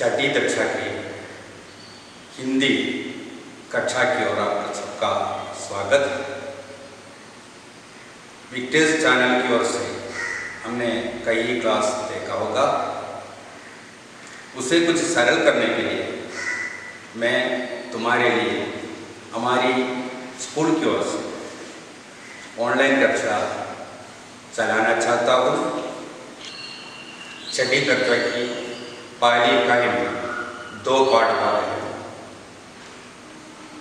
छठी कक्षा की हिंदी कक्षा की ओर आप सबका स्वागत है। विक्टर्स चैनल की ओर से हमने कई क्लास देखा होगा, उसे कुछ सरल करने के लिए मैं तुम्हारे लिए हमारी स्कूल की ओर से ऑनलाइन कक्षा चलाना चाहता हूँ। छठी कक्षा की पहली इकाई में 2 पाठ वाले हैं।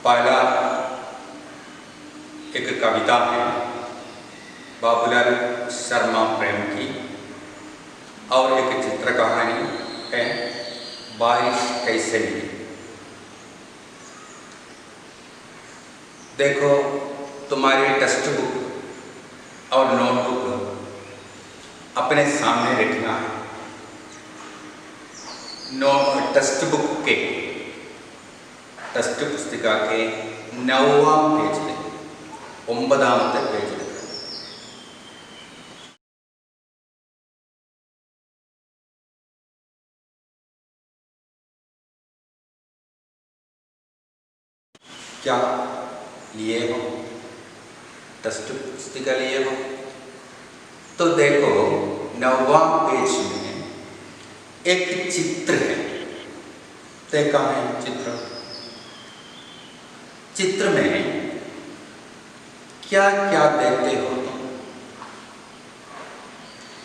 पहला एक कविता है बाबूलाल शर्मा प्रेम की, और एक चित्र कहानी है बारिश कैसे मिली। देखो, तुम्हारी टेक्स्ट बुक और नोटबुक अपने सामने रखना है। टेक्स्ट बुक के टेक्स्ट पुस्तिका के 9वां पेज में 9वां पेज में क्या लिए हो? टेक्स्ट पुस्तिका लिए हो तो देखो 9वां पेज में एक चित्र है। देखा है चित्र में क्या क्या देखते हो तुम?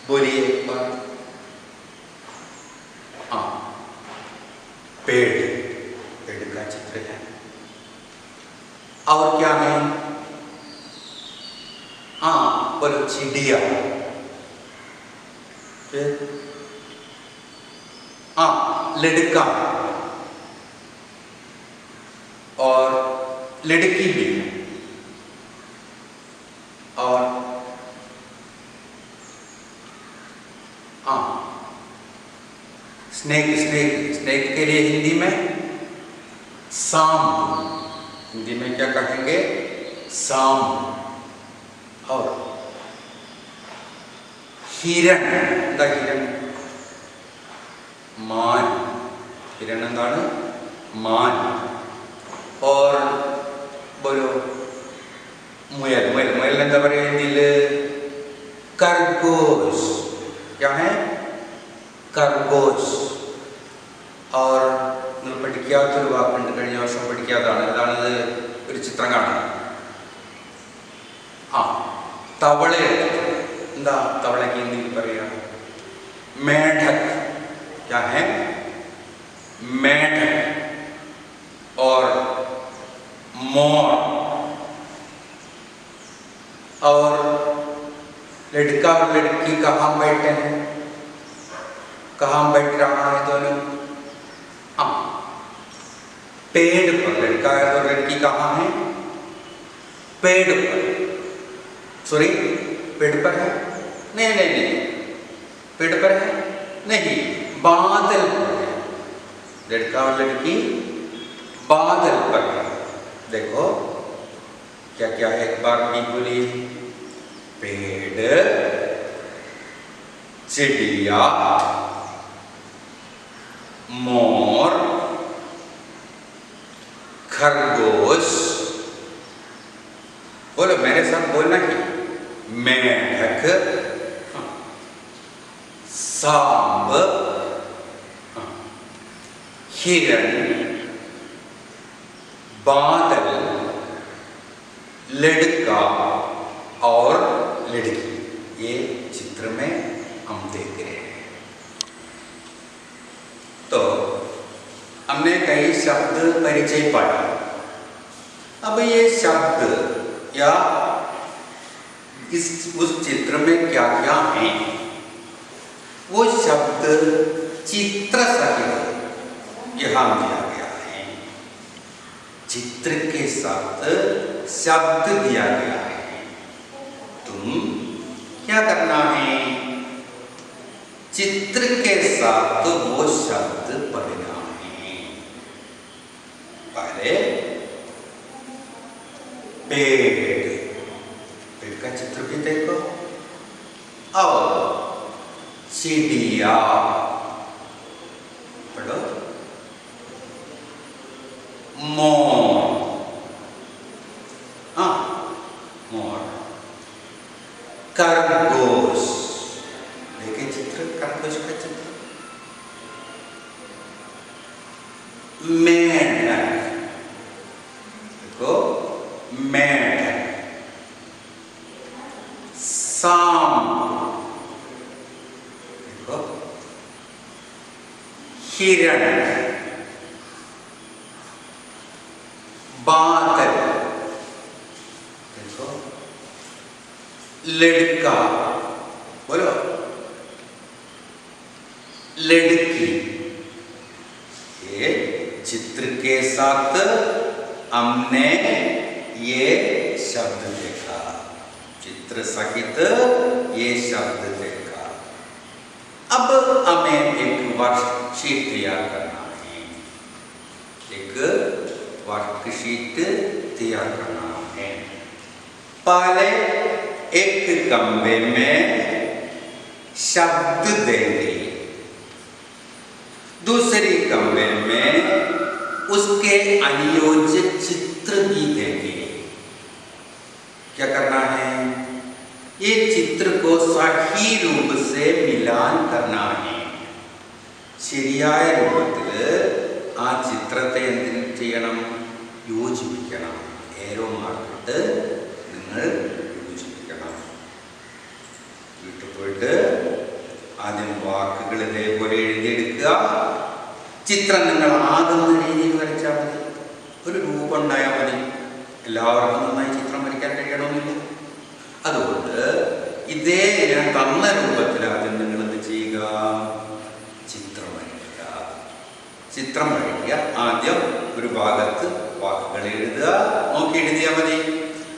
बोलिए एक बार। हाँ, पेड़ का चित्र है। और क्या है? हाँ, बोलो चिड़िया। फिर हाँ, लड़का और लड़की भी है। और हाँ, स्नेक के लिए हिंदी में सांप। हिंदी में क्या कहेंगे? सांप। और हिरण मान। हिरण എന്താണ്? मान। और बोलो मुयल എന്താ പറയുക हिंदी? खरगोश। क्या है? खरगोश। और നിങ്ങൾ പഠിക്കാത്തൊരു വാക്കുണ്ട്, കഴിഞ്ഞ വർഷം പഠിക്കാതാണ്. ഇതാണത് ഒരു ചിത്രം കാണാം. ആ, തവള. എന്താ തവളയ്ക്ക് ഹിന്ദിയിൽ പറയുക? मेढक। क्या है? मेढक। और मोर। और लड़का और लड़की कहाँ बैठे हैं? कहाँ बैठ रहा है दोनों? हाँ, पेड़ पर। लड़का और लड़की कहाँ है? पेड़ पर। सॉरी, पेड़ पर है? नहीं, पेड़ पर है नहीं, बादल पर है। लड़का और लड़की बादल पर है। देखो क्या क्या है, एक बार भी बोलिए। पेड़, चिड़िया, मोर, खरगोश। बोलो मेरे साथ, बोलना कि मेढक, सांप, हिरण, बादल, लड़का और लड़की। ये चित्र में हम देख रहे हैं। तो हमने कई शब्द परिचय पढ़ा। अब ये शब्द या उस चित्र में क्या क्या है, वो शब्द चित्र सहित यहाँ दिया गया है। चित्र के साथ शब्द दिया गया है। तुम क्या करना है? चित्र के साथ वो शब्द पढ़ना है। पहले पेड़ का चित्र भी देखो, और चिड़िया पढ़ो। मोर, हाँ मोर। खरगोश, देखिए चित्र, खरगोश का चित्र। मेंढक, देखो मेंढक। सांप, देखो हिरण। बादल, देखो लड़का, बोलो लड़की। ये चित्र के साथ हमने ये शब्द देखा, चित्र सहित ये शब्द देखा। अब हमें एक वर्कशीट तैयार करना है, एक वर्कशीट तैयार करना है। पहले एक कमरे में शब्द देंगे, दूसरी कमरे में उसके अनियोज्य चित्र भी देंगे। क्या करना है? ये चित्र को सही रूप से मिलान करना है। ശരിയായ രൂപത്തിൽ ആ ചിത്രത്തെ എന്തിനു ചെയ്യണം? യോജിപ്പിക്കണം. ഏരോ മാർക്കിട്ട് നിങ്ങൾ യോജിപ്പിക്കണം. വീട്ടിൽ പോയിട്ട് ആദ്യം വാക്കുകൾ ഇതേപോലെ എഴുതിയെടുക്കുക. ചിത്രം നിങ്ങൾ ആകുന്ന രീതിയിൽ വരച്ചാൽ മതി. ഒരു രൂപം ഉണ്ടായാൽ മതി. എല്ലാവർക്കും നന്നായി ചിത്രം വരയ്ക്കാൻ കഴിയണമെന്നില്ല. അതുകൊണ്ട് ഇതേ ഞാൻ തന്ന രൂപത്തിൽ ആദ്യം നിങ്ങൾ എന്ത് ചെയ്യുക? ചിത്രം വരയ്ക്കുക. ചിത്രം വരയ്ക്കുക. ആദ്യം ഒരു ഭാഗത്ത് വാക്കുകൾ എഴുതുക, നോക്കി എഴുതിയാൽ മതി.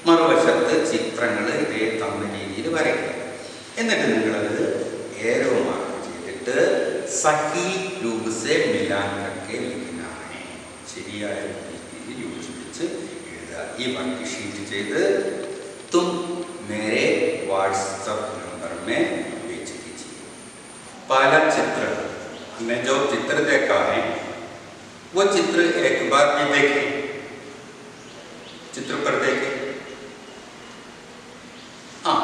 മറുവശത്ത് ചിത്രങ്ങൾ ഇതേ തന്ന രീതിയിൽ വരയ്ക്കുക. എന്നിട്ട് നിങ്ങളത് ഏരോ മാർക്ക് ചെയ്തിട്ട് സഹി രൂപ സെ മിലാൻ करके लिखना है. ശരിയായ രീതിയിൽ യോജിപ്പിച്ച് എഴുതുക. ഈ വർക്ക് ഷീറ്റ് ചെയ്ത് तुम मेरे व्हाट्सएप नंबर में भेज दीजिए. पहला चित्र, हमने जो चित्र देखा है वो चित्र एक बार भी देखें. चित्र पर देखें. हाँ,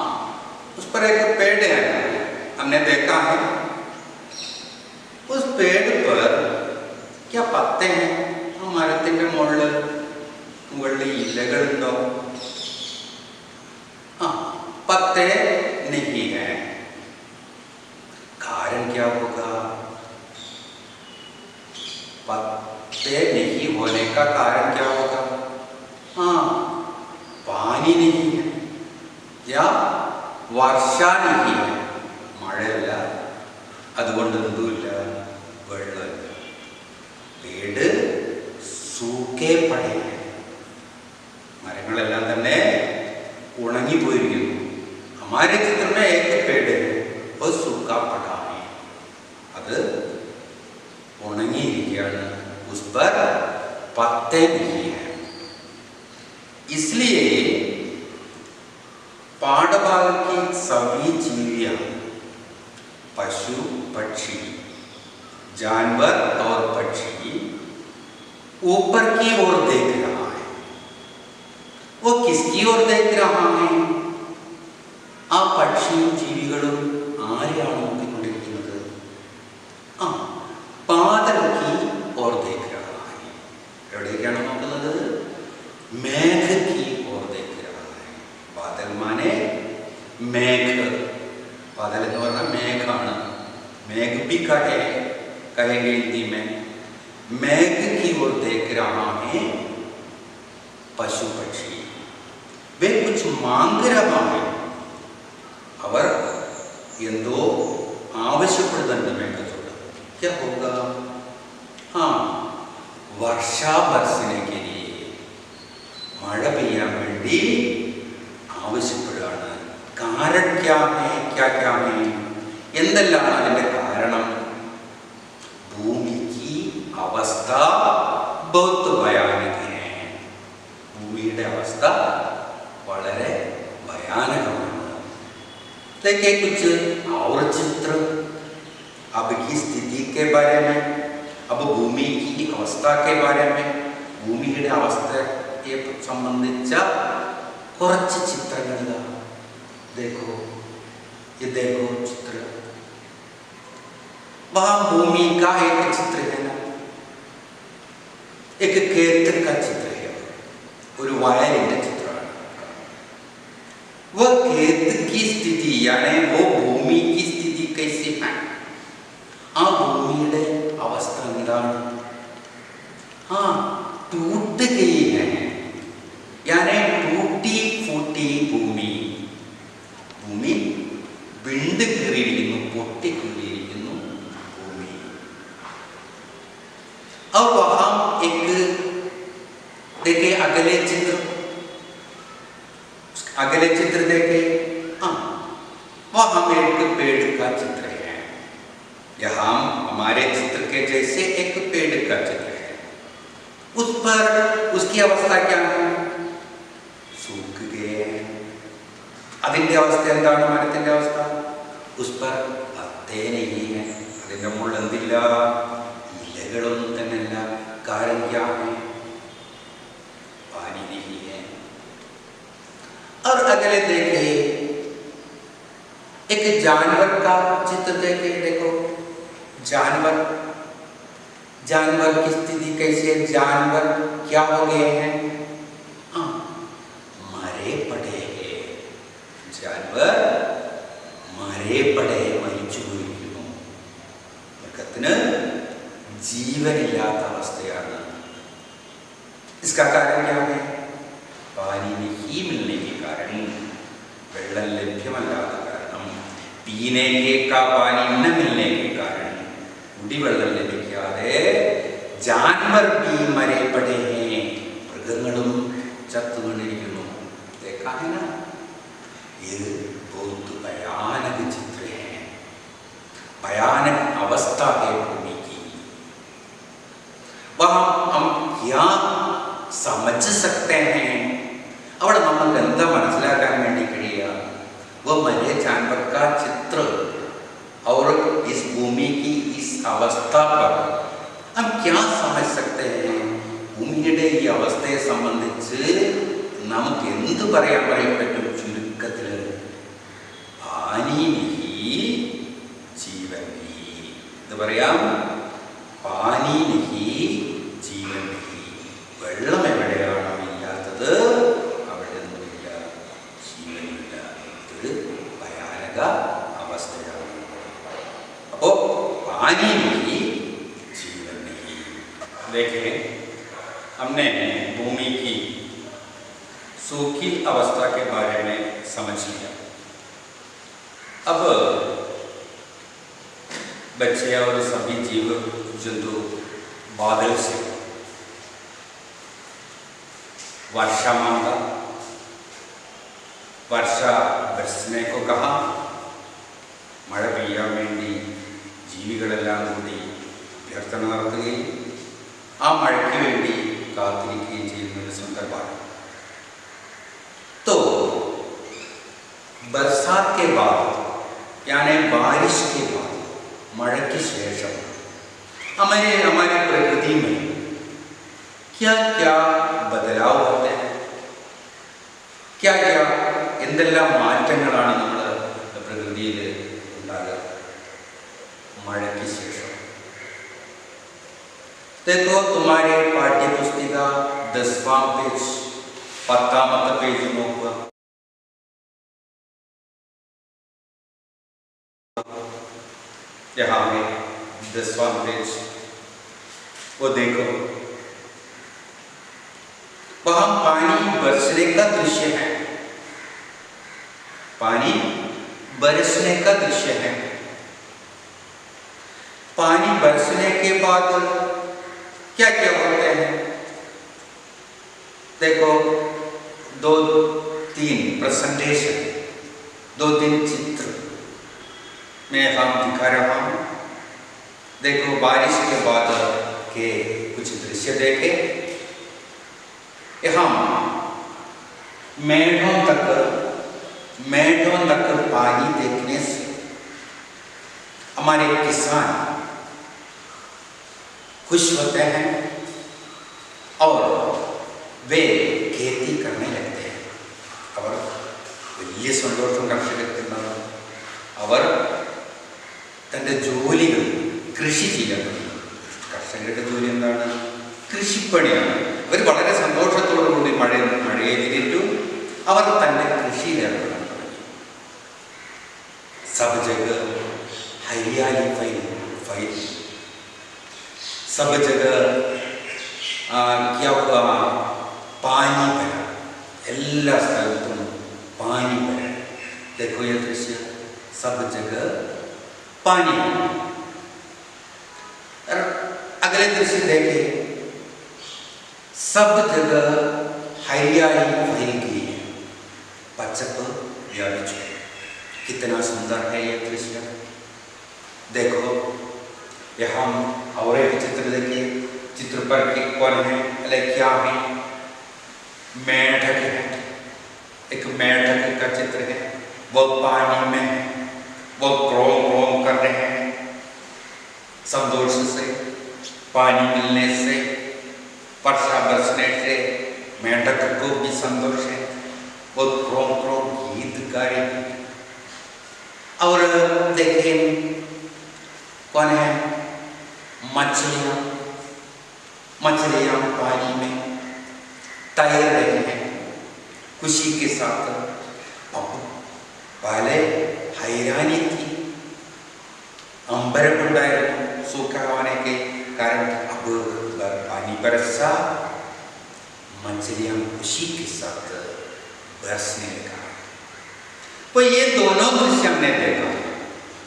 उस पर एक पेड़ है, हमने देखा है. उस पेड़ पर क्या पत्ते हैं? മരത്തിന്റെ മുകളിൽ ഇലകളുണ്ടോ? पत्ते नहीं है. कारण क्या होगा? पत्ते नहीं होने का कारण क्या होगा? हाँ, पानी नहीं है या वर्षा नहीं है. മഴയില്ല, അതുകൊണ്ട് എന്തുമില്ല, വെള്ളമില്ല. പേട് സൂക്കേ പടേ, മരങ്ങളെല്ലാം തന്നെ ഉണങ്ങിപ്പോയിരിക്കുന്നു. हमारे चित्र में एक पेड़ है, वो सूखा पड़ा है, അത് ഉണങ്ങിയിരിക്കുകയാണ്. उस पर पत्ते नहीं है. इसलिए पाठभाग की सभी जीवियां, पशु पक्षी जानवर और पक्षी ऊपर की ओर देख रहा है. वो किसकी ओर देख रहा है? ആ പക്ഷിയും ജീവികളും ആരെയാണ് നോക്കിക്കൊണ്ടിരിക്കുന്നത്? ആ बादल की ओर देख रहा है. എവിടേക്കാണ് നോക്കുന്നത്? മേഘ की ओर देख रहा है. बादल माने മേഘ. बादल എന്ന് പറഞ്ഞാൽ മേഘാണ്. മേഘ भी कहेंगे हिंदी में. मेघ की ओर देख रहा है पशु पक्षी. वे कुछ मांग रहा है. അവർ എന്തോ ആവശ്യപ്പെടുന്നുണ്ട് മേഘത്തോട്. क्या होगा? हाँ, वर्षा बरसने के लिए, മഴ പെയ്യാൻ വേണ്ടി ആവശ്യപ്പെടുകയാണ്. कारण क्या है? क्या क्या है? എന്തെല്ലാം അതിന്റെ കാരണം? ഭൂമി की अवस्था बहुत भयानक है. ഭൂമിയുടെ അവസ്ഥ വളരെ ഭയാനകമാണ്. देखिए कुछ और चित्र अब की स्थिति के बारे में, अब भूमि की अवस्था के बारे में. ഭൂമിയുടെ അവസ്ഥയെ സംബന്ധിച്ച കുറച്ച് ചിത്രങ്ങൾ देखो, ये देखो चित्र, वहां भूमि का एक चित्र है ना, एक खेत का चित्र है, ഒരു വയലിന്റെ ചിത്രമാണ്. वो खेत की स्थिति यानी वो भूमि की स्थिति कैसी है, ആ ഭൂമിയുടെ അവസ്ഥ എന്താണ്? हाँ, टूट गई है, यानी टूटी फूटी भूमि, भूमि विंड कീറിയിരിക്കുന്നു, പൊട്ടി കീറിയിരിക്കുന്നു भूमि. और वहां एक देखिए अगले चित्र देखिए, हाँ वहां एक पेड़ का चित्र है. यहाँ हमारे चित्र के जैसे एक पेड़ का चित्र है. उस पर उसकी अवस्था क्या है? सूख गए. അതിന്റെ അവസ്ഥ എന്താണ്? മരത്തിന്റെ അവസ്ഥ, उस पर पत्ते नहीं है, അതിന്റെ മുള്ളെന്തില്ല, ഇലകളൊന്നും തന്നെയല്ല. कारण क्या है? पानी नहीं है. और अगले देखिए एक जानवर का चित्र देखिए, देखो जानवर की स्थिति कैसी है? जानवर क्या हो गए हैं? मरे पड़े हैं. जानवर मरे पड़े, മരിച്ചു പോയിരിക്കുന്നു. മൃഗത്തിന് ജീവനില്ലാത്ത അവസ്ഥയാണ്. इसका कारण क्या है? पानी नहीं मिलने के कारण, വെള്ളം ലഭ്യമല്ലാത്ത കാരണം, पीने का पानी न मिलने के कारण, കുടിവെള്ളം ലഭിക്കാതെ जानवर भी मरे पड़े हैं, മൃഗങ്ങളും ചത്തു വീണിരിക്കുന്നു. देखा है ना, ये बहुत भयानक चित्र है, भयानक अवस्था है भूमि की. वहाँ हम क्या समझ सकते हैं? അവിടെ നമുക്ക് എന്താ മനസ്സിലാക്കാൻ വേണ്ടി കഴിയുക? वो मरे जानवर का चित्र और इस भूमि की इस अवस्था पर हम क्या समझ सकते हैं? ഭൂമിയുടെ ഈ അവസ്ഥയെ സംബന്ധിച്ച് നമുക്ക് എന്ത് പറയാൻ പറ്റും? ചുരുക്കത്തിൽ പാനി നഹി ജീവൻ നഹി എന്ന് പറയാം. പാനി നഹി ജീവൻ നഹി, വെള്ളം എവിടെയാണോ ഇല്ലാത്തത് അവിടെ ഒന്നുമില്ല, ജീവനില്ല. ഇതൊരു ഭയാനക അവസ്ഥയാണ്. അപ്പോ പാനി നഹി ജീവൻ നഹി. देखिए, हमने भूमि की सूखी अवस्था के बारे में समझ लिया. अब बच्चे और सभी जीव जंतु बादल से वर्षा मांगा, वर्षा बरसने को कहा, മഴ പെയ്യാൻ വേണ്ടി ജീവികളെല്ലാം കൂടി അഭ്യർത്ഥന നടത്തുകയും ആ മഴയ്ക്ക് വേണ്ടി കാത്തിരിക്കുകയും ചെയ്യുന്ന ഒരു സന്ദർഭമാണ്. तो बरसात के बाद यानी बारिश के बाद, मഴ के शेषम हमारी प्रकृति में क्या क्या बदलाव होते हैं? क्या क्या എന്തെല്ലാം മാറ്റങ്ങളാണ് നമ്മുടെ പ്രകൃതിയിൽ ഉണ്ടാകുക മഴയ്ക്ക് ശേഷം? देखो तुम्हारे पाठ्य पुस्तिका 10वां पेज 10वां पेज നോക്കുക. यहाँ पे 10वां पेज वो देखो, वहां पानी बरसने का दृश्य है, पानी बरसने का दृश्य है. पानी बरसने के बाद क्या क्या होते हैं? देखो 2-3 प्रेजेंटेशन, 2-3 चित्र मैं हम दिखा रहा हूँ. देखो बारिश के बाद के कुछ दृश्य देखे. यहाँ मेढ़ों तक पानी देखने से हमारे किसान खुश होते हैं. और वे खेती करने लगते हैं. അവർ വലിയ സന്തോഷം കർഷകർക്കുണ്ടാകും. അവർ തൻ്റെ ജോലികൾ കൃഷി ചെയ്യാൻ തുടങ്ങി. കർഷകരുടെ ജോലി എന്താണ്? കൃഷിപ്പണിയാണ്. അവർ വളരെ സന്തോഷത്തോടുകൂടി മഴയെ നേരിട്ടു. അവർ തൻ്റെ കൃഷിയിൽ ഏർപ്പെടാൻ തുടങ്ങി. सब जगह हरियाली फैल सब जगह क्या हुआ? पानी भरा. എല്ലാ സ്ഥലത്തും पानी भरा. देखो ये दृश्य, सब जगह पानी. और अगले दृश्य देखिए, सब जगह हरियाली फैल गई है, पचप व्यापित है. कितना सुंदर है ये दृश्य. देखो यहाँ और एक चित्र देखिए. चित्र पर कौन है? अरे क्या है? मेंढक है. एक मेंढक का चित्र है. वो पानी में है. वो क्रोम क्रोम कर रहे हैं. संतोष से, पानी मिलने से, वर्षा बरसने से मेंढक को भी संतोष है. वो क्रोम क्रोम गीत गा रहे हैं. और देखिए कौन है? मछलियाँ पानी में तैर रही हैं खुशी के साथ. अब पहले हैरानी थी, अंबर बुंडाയിരുന്നു सूखा होने के कारण. अब पानी बरसा, मछलियाँ खुशी के साथ बरसने लगा. तो ये दोनों दृश्य हमने देखा है.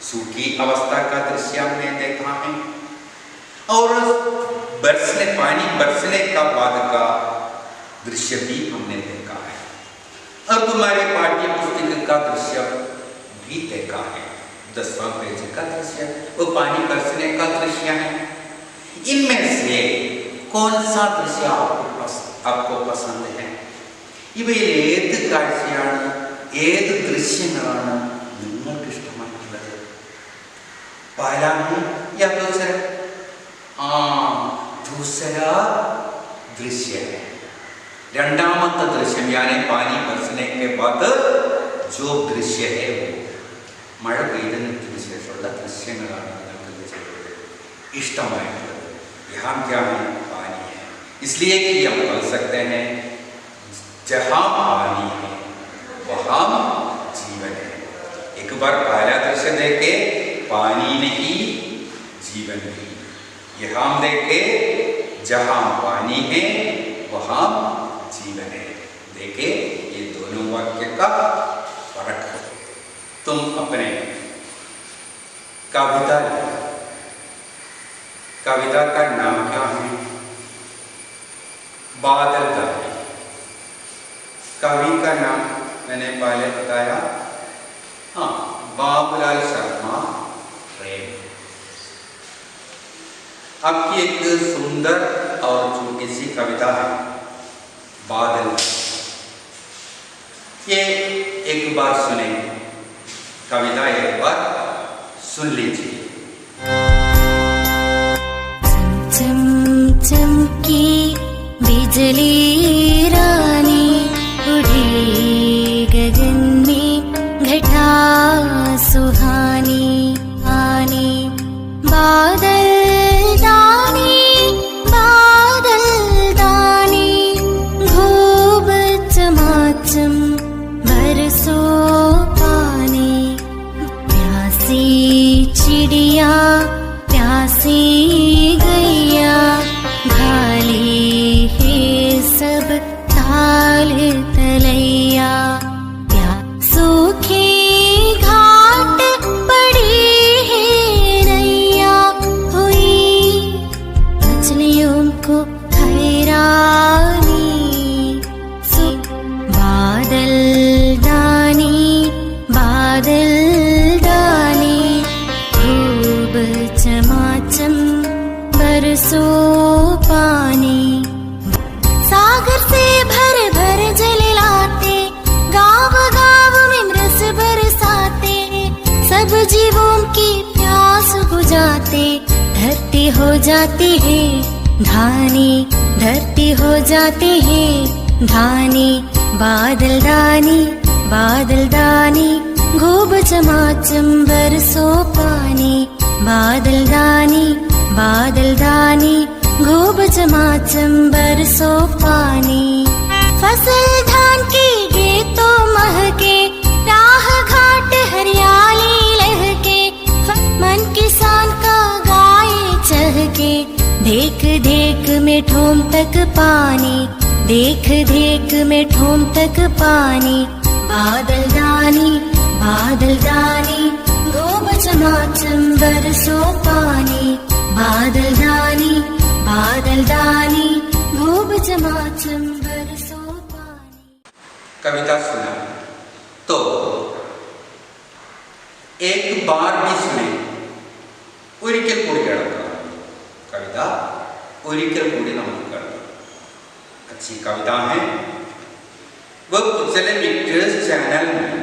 सूखी अवस्था का दृश्य हमने देखा है और पानी बरसने का बाद का दृश्य भी हमने देखा है. और तुम्हारे पाठ्य पुस्तक का दृश्य भी देखा है. 10वां पेज का दृश्य वो पानी बरसने का दृश्य है. इनमें से कौन सा दृश्य आपको पसंद है? ഇവയിൽ ഏത് കാഴ്ചയാണ്, ഏത് ദൃശ്യങ്ങളാണ് നിങ്ങൾക്ക് ഇഷ്ടമായിട്ടുള്ളത്? पहला है या दूसरा? दूसरा दृश्य है. രണ്ടാമത്തെ ദൃശ്യം यानी पानी बरसने के बाद जो दृश्य है वो മഴ പെയ്തതിന് ശേഷമുള്ള ദൃശ്യങ്ങളാണ് നിങ്ങൾക്ക് ഇഷ്ടമായിട്ടുള്ളത്. यहाँ क्या है? पानी है. इसलिए कि हम बोल सकते हैं जहाँ पानी है वहाँ जीवन है. एक बार पहला दृश्य देखे, पानी नहीं जीवन भी. यहाँ हम देखे जहाँ पानी है वहाँ जीवन है. देखे ये दोनों वाक्य का फर्क है. तुम अपने कविता का नाम क्या है? बादल दानी. कवि का नाम मैंने पहले बताया, हाँ, बाबूलाल शर्मा प्रेम. आपकी एक सुंदर और छोटी सी कविता है बादल. ये एक बार सुने, कविता एक बार सुन लीजिए. चम चमकी बिजली रानी, उड़ी गगन में घटा सुहानी. आनी बादल दानी, बादल दानी, खूब चमाचम बरसो पानी. प्यासी चिड़िया प्यासी गैया, भाली है सब ताल तलैया. सूखी घाट पड़ी है नैया, हुई मछलियों को हैरानी. बादल दानी, बादल दानी, खूब चमाचम बरसो पानी. सागर से भर भर जल लाते, गाँव गाँव में रस बरसाते, सब जीवों की प्यास बुझाते. धरती हो जाती है धानी धरती हो जाते हैं धानी, बादल दानी बादल दानी, खूब चमाचम बरसो पानी, बादल दानी खूब चमाचम बरसो पानी। फसल धान की गे तो महके, राह घाट हरियाली लहके, मन किसान का गाए चहके, देख देख में ठोम तक पानी, देख देख में ठोम तक पानी, बादल दानी खूब चमाचम बरसो पानी, बादल दानी खूब चमाचम बरसो पानी। कविता सुना तो एक बार भी सुने, ഒരിക്കൽ കൂടി കേൾക്കാം കവിത, ഒരിക്കൽ കൂടി നമുക്ക് കേൾക്കാം। अच्छी कविता है। वह पिछले मीटर्स चैनल में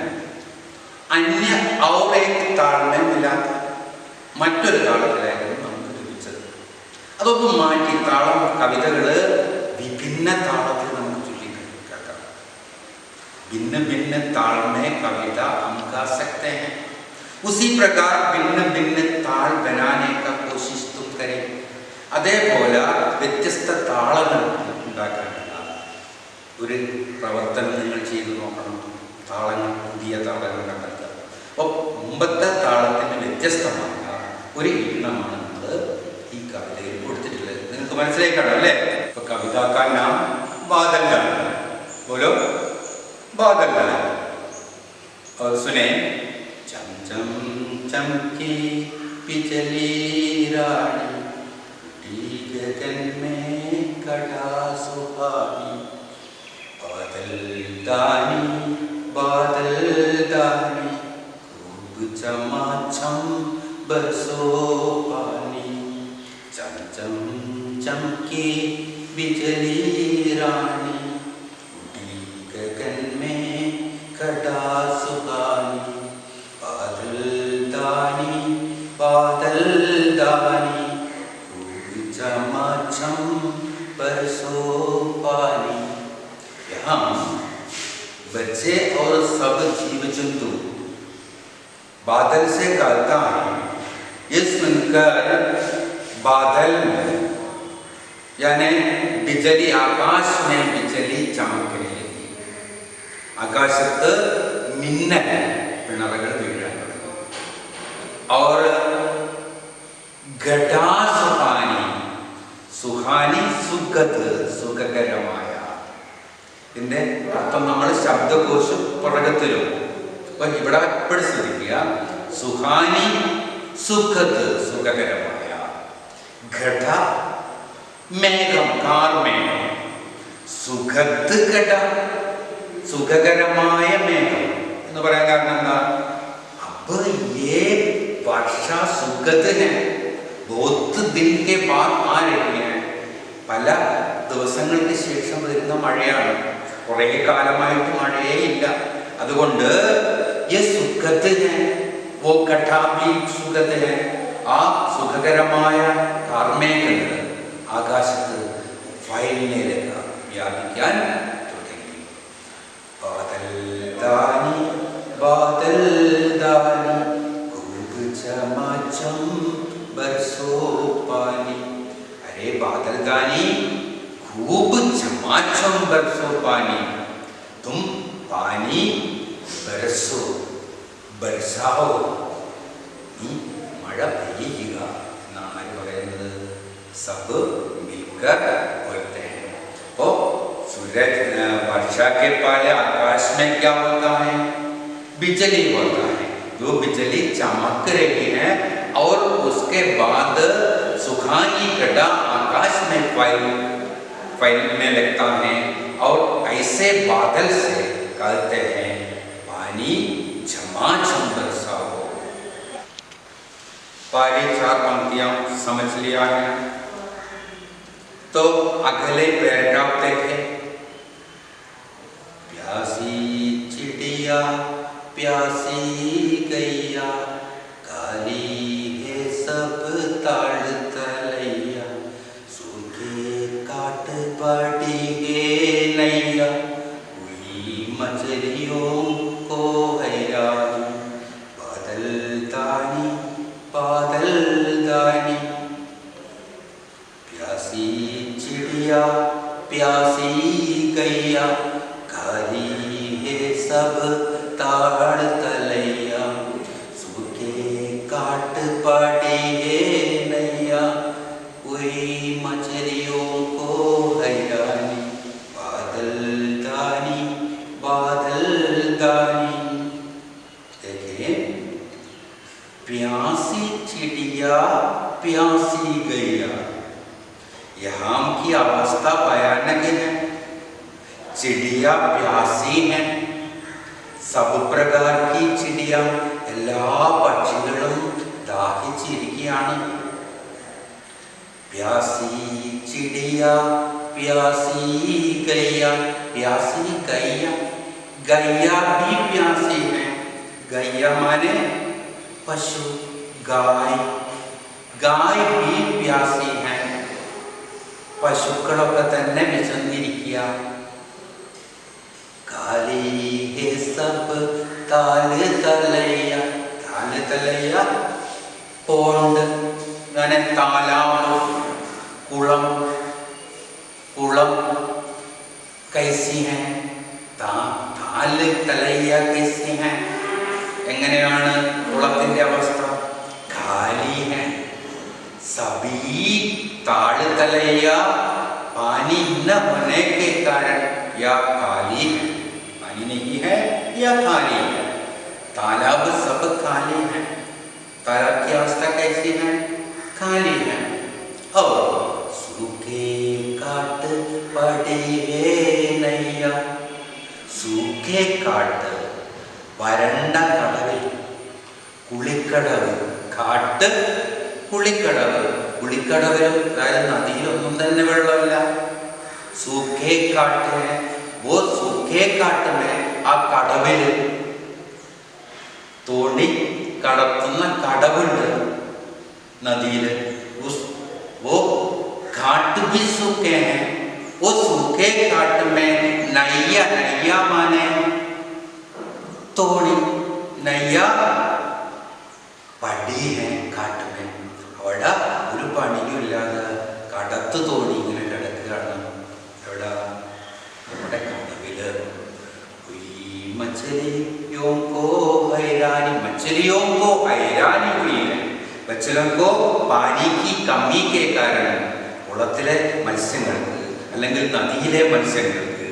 अन्य और एक ताल में मिला था, മറ്റൊരു താളത്തിലായിരുന്നു നമുക്ക് ലഭിച്ചത്. അതൊന്ന് മാറ്റി താളം കവിതകൾ വിഭിന്ന താളത്തിൽ നമുക്ക് ചൊല്ലിക്കേൾക്കാം. भिन्न भिन्न ताल में कविता हम गा सकते हैं, उसी प्रकार भिन्न भिन्न ताल बनाने का कोशिश तुम करें. അതേപോലെ വ്യത്യസ്ത താളങ്ങൾ ഉണ്ടാക്കാനുള്ള ഒരു പ്രവർത്തനം നിങ്ങൾ ചെയ്തു നോക്കണം. താളങ്ങൾ, പുതിയ താളങ്ങൾ കണ്ടെത്തുക. അപ്പോൾ മുമ്പത്തെ താളത്തിന് വ്യത്യസ്തമായ ഒരു ഈണമാണ് നമ്മൾ ഈ കവിതയിൽ കൊടുത്തിട്ടുള്ളത്. നിങ്ങൾക്ക് മനസ്സിലായി കാണാം അല്ലേ? ഇപ്പൊ കവിതാക്കാൻ നാം ബാദൽ ഗാന बोलो बादल गाना और सुने। चम चम चमकी बिजली रानी, उठी गगन में कड़ा सुहानी, बादल दानी खूब चमाचम बरसो पानी, चम चम चमकी बिजली रानी, उठी गगन में कड़ा सुहानी, बादल दानी खूब चमाचम बरसो पानी। यहाँ बच्चे और सब जीव जंतु बादल से गाता है। ये सुनकर बादल में यानी बिजली, आकाश में बिजली चमकने लगी, आकाशത്ത് മിന്നൽ പിണറുകൾ വീഴാൻ തുടങ്ങി. और घटा सुहानी, सुहानी സുഖത്, സുഖകരമായ. ഇതിന്റെ അർത്ഥം നമ്മൾ ശബ്ദകോശം പുറകത്തിലും. അപ്പൊ ഇവിടെ എപ്പോഴും ശ്രദ്ധിക്കുക, സുഹാനി സുഖത്, സുഖകരമായ. ഘട മേഘം, കാർമേഘം. സുഖത് ഘട, സുഖകരമായ മേഘം എന്ന് പറയാൻ കാരണം എന്താ? അപ്പൊ ये वर्षा सुखद है, बहुत दिन के बाद आ रही है. പല ദിവസങ്ങൾക്ക് ശേഷം വരുന്ന മഴയാണ്. കുറേ കാലമായിട്ട് മഴയേ ഇല്ല. അതുകൊണ്ട് ये सुखद है, वो घटा भी सुखद है. ആ സുഖകരമായ കാർമേഘങ്ങൾ ആകാശത്ത് ഫൈലിലേക്ക് വ്യാപിക്കാൻ തുടങ്ങി. बादल दानी खूब चमाचम बरसो पानी. अरे बादल दानी खूब चमाचम बरसो पानी, तुम पानी बरसो, बरसाओ, മഴ പെയ്യുക എന്നാണ് പറയുന്നത്. सब मिलकर बोलते हैं. तो सूरज, वर्षा के पहले आकाश में क्या होता है? बिजली होता है. जो बिजली चमक रही है और उसके बाद सुहानी घटा आकाश में फैलने लगता है और ऐसे बादल से कहते हैं पानी झमाझम बरसाओ. पहली 4 पंक्तियां समझ लिया है तो अगले पैराग्राफ देखें. प्यासी चिड़िया प्यासी गैया, काली है सब ताड़ तलैया, सूखे काट मछलियों को हैरानी, बादल दानी बादल दानी। प्यासी चिड़िया प्यासी गैया, खाली है सब ताड़ तलैया, सूखे काट पड़े है नैया, कोई मछलियों को हैरानी, बादल दानी बादल दानी। देखिए, प्यासी चिड़िया प्यासी गैया, यहाँ की अवस्था भयानक है। चिड़िया प्यासी है, सब प्रकार की चिड़िया എല്ലാ പക്ഷികളും ദാഹിച്ചിരിക്കുകയാണ്. प्यासी चिड़िया प्यासी गैया, प्यासी गैया, गैया भी प्यासी है। गैया माने पशु, गाय, गाय भी प्यासी है. പശുക്കളൊക്കെ തന്നെ വിശന്നിരിക്കുക. കാലി ഹേ സബ് താല് തലയ്യ, താല് തലയ്യ പോണ്ട്, അങ്ങനെ താലാവ്, കുളം, കുളം കൈസി ഹെ, താല് തലയ്യ കൈസി ഹെ. എങ്ങനെയാണ് കുളത്തിൻ്റെ അവസ്ഥ? ഖാലി ഹെ, സബീ ताड़ तलैया पानी न होने के कारण या खाली है, पानी नहीं है या खाली है. तालाब सब खाली है. तालाब की अवस्था कैसी है? खाली है. और सूखे काट पड़े है नैया, सूखे काट, വരണ്ട കടവിൽ, കുളിക്കടവ്, കാട്ട് കുളിക്കടവ്, കുളിക്കടവിലും അതായത് നദിയിലൊന്നും തന്നെ വെള്ളമില്ല. സൂഖേ കാട്ട് है, वो सूखे काट में ആ കടവിൽ തോണി കടത്തുന്ന കടവുണ്ട് നദിയിൽ. वो घाट भी सूखे हैं. वो सूखे काट में नैया, नैया माने തോണി, നയ്യ പടി है കാട്ട് में. അവിടെ ഒരു പണിയും ഇല്ലാതെ കടത്ത് തോണി ഇങ്ങനെ കിടക്കുകയാണ്. എവിടെ? നമ്മുടെ കടവില്. मछलियों को हैरानी, मछलियों को हैरानी हुई है. बच्चों को पानी की कमी के कारण, കുളത്തിലെ മത്സ്യങ്ങൾക്ക് അല്ലെങ്കിൽ നദിയിലെ മത്സ്യങ്ങൾക്ക്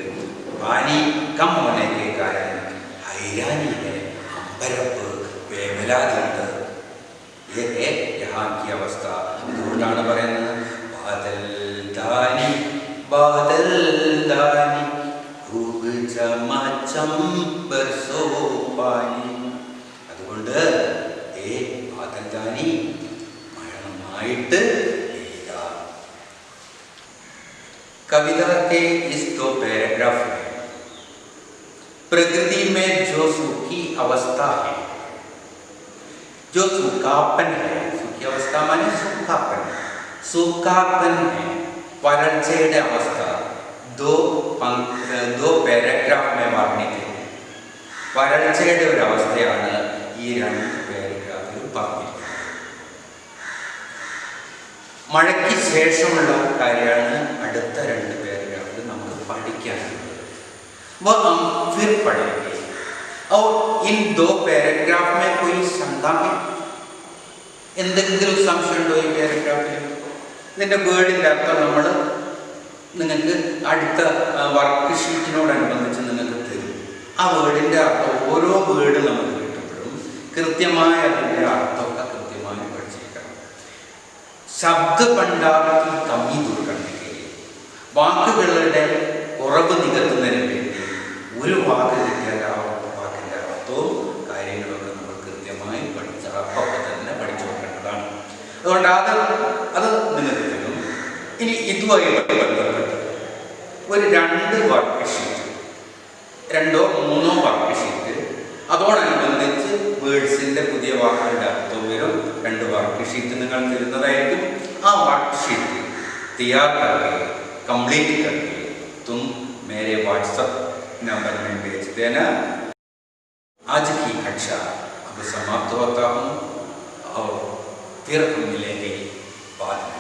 പാനി കം होने के कारण हैरानी है, അമ്പരപ്പ്, വേവലാതിയുണ്ട്. यहाँ की अवस्था. അതുകൊണ്ടാണ് പറയുന്നത് बादल दानी बादल दानी, खूब चमाचम बरसो पानी. അതുകൊണ്ട് बादल दानी മഴ നന്നായിട്ട് പെയ്യുക. कविता के इस 2 पैराग्राफ में प्रकृति में जो सूखी अवस्था है, जो सूखापन है, सूखी अवस्था माने सूखापन, सूखापन है, വരൾച്ചയുടെ അവസ്ഥ 2 പാരഗ്രാഫ് में വർണ്ണിക്കുന്നത്. വരൾച്ചയുടെ ഒരു അവസ്ഥയാണ് ഈ 2 പാരഗ്രാഫിൽ പറഞ്ഞിരിക്കുന്നത്. മഴയ്ക്ക് ശേഷമുള്ള കാര്യമാണ് അടുത്ത 2 പാരഗ്രാഫിൽ നമുക്ക് പഠിക്കാനുള്ളത്. वो हम फिर पढ़ेंगे. और इन 2 पैराग्राफ में कोई शंका है? എന്തെങ്കിലും സംശയമുണ്ടോ ഈ പാരഗ്രാഫിൽ? ഇതിൻ്റെ വേർഡിൻ്റെ അർത്ഥം നമ്മൾ നിങ്ങൾക്ക് അടുത്ത വർക്ക് ഷീറ്റിനോടനുബന്ധിച്ച് നിങ്ങൾക്ക് തരും. ആ വേർഡിൻ്റെ അർത്ഥം, ഓരോ വേർഡ് നമുക്ക് കിട്ടുമ്പോഴും കൃത്യമായ അതിൻ്റെ അർത്ഥമൊക്കെ കൃത്യമായി പഠിച്ചിരിക്കണം. ശബ്ദ ഭണ്ഡാരത്തിൽ കമ്മി ദൂർക്കണ്ടെങ്കിൽ വാക്കുകളുടെ കുറവ് നികത്തുന്നതിന് വേണ്ടി ഒരു വാക്ക് കിട്ടിയാൽ ആ വാക്കിൻ്റെ അർത്ഥവും കാര്യങ്ങളൊക്കെ നമ്മൾ കൃത്യമായി പഠിച്ച അപ്പം തന്നെ പഠിച്ചു വെക്കേണ്ടതാണ്. അതുകൊണ്ട് അത് നിങ്ങൾക്ക് തരും. ഇനി ഇതുമായി ബന്ധപ്പെട്ട് ഒരു 2 worksheet, 2 or 3 worksheet, അതോടനുബന്ധിച്ച് വേർഡ്സിൻ്റെ പുതിയ വാക്കുകളുടെ അർത്ഥം വരും 2 വർക്ക് ഷീറ്റ് നിങ്ങൾ തരുന്നതായിരിക്കും. ആ വർക്ക് ഷീറ്റ് तैयार करके कंप्लीट करके तुम मेरे व्हाट्सएप नंबर में भेज देना। आज की कक्षा अब समाप्त होता हूँ और फिर हम मिलेंगे बाद में।